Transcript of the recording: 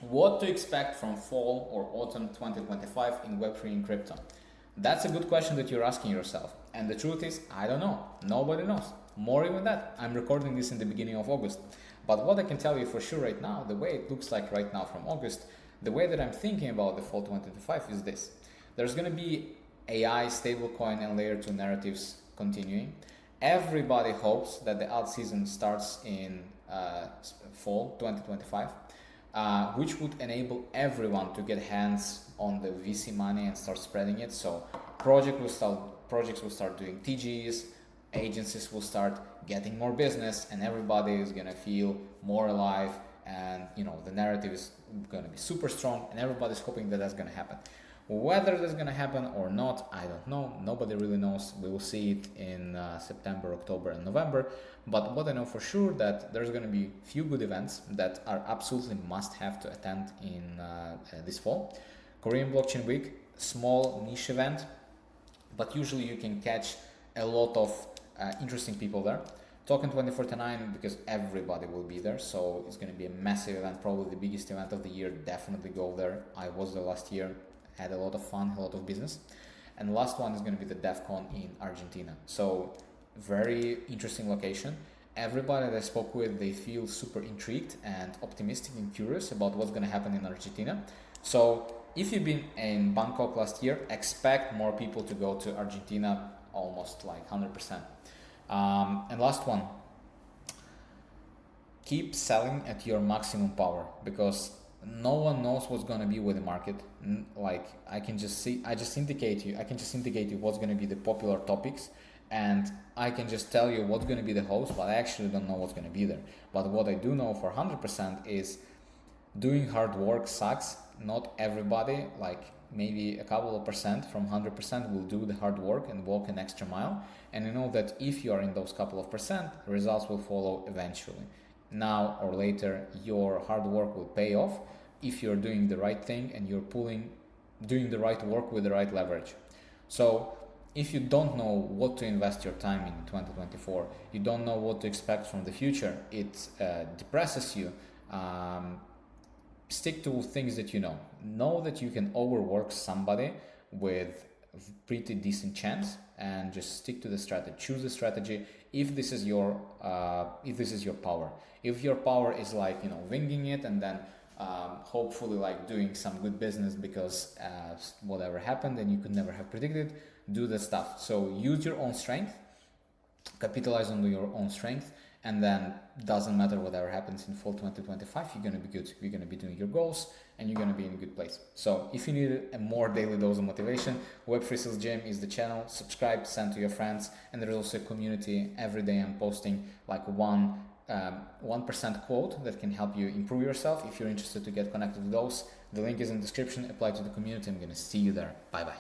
What to expect from fall or autumn 2025 in Web3 and crypto? That's a good question that you're asking yourself. And the truth is, I don't know. Nobody knows. More even that, I'm recording this in the beginning of August. But what I can tell you for sure right now, the way it looks like right now from August, the way that I'm thinking about the fall 2025 is this. There's going to be AI, stablecoin, and layer 2 narratives continuing. Everybody hopes that the alt season starts in fall 2025, which would enable everyone to get hands on the VC money and start spreading it. So projects will start doing TGs, agencies will start getting more business, and everybody is gonna feel more alive. And the narrative is gonna be super strong, and everybody's hoping that that's gonna happen. Whether that's gonna happen or not, I don't know. Nobody really knows. We will see it in September, October, and November. But what I know for sure that there's gonna be few good events that are absolutely must-have to attend in this fall. Korean Blockchain Week, small niche event, but usually you can catch a lot of interesting people there. Token 2049, because everybody will be there, so it's going to be a massive event, probably the biggest event of the year. Definitely go there. I was there last year, had a lot of fun, a lot of business. And the last one is going to be the DevCon in Argentina. So very interesting location. Everybody that I spoke with, they feel super intrigued and optimistic and curious about what's going to happen in Argentina. So if you've been in Bangkok last year, expect more people to go to Argentina, almost like 100%. And last one, keep selling at your maximum power, because no one knows what's going to be with the market. Like I can just indicate you what's going to be the popular topics, and I can just tell you what's going to be the host, but I actually don't know what's going to be there. But what I do know for 100% is doing hard work sucks. Not everybody, like maybe a couple of percent from 100% will do the hard work and walk an extra mile. And you know that if you are in those couple of percent, results will follow eventually. Now or later, your hard work will pay off if you're doing the right thing and you're doing the right work with the right leverage. So if you don't know what to invest your time in 2024, you don't know what to expect from the future, it depresses you. Stick to things that you know. Know that you can overwork somebody with pretty decent chance, and just stick to the strategy. Choose the strategy if this is your power. If your power is like winging it and then hopefully like doing some good business because whatever happened and you could never have predicted, do the stuff. So use your own strength, capitalize on your own strength, and then doesn't matter whatever happens in fall 2025, you're gonna be good. You're gonna be doing your goals, and you're gonna be in a good place. So if you need a more daily dose of motivation, Web3 Sales Gym is the channel. Subscribe, send to your friends, and there's also a community. Every day I'm posting like 1% quote that can help you improve yourself. If you're interested to get connected to those, the link is in the description. Apply to the community. I'm gonna see you there. Bye bye.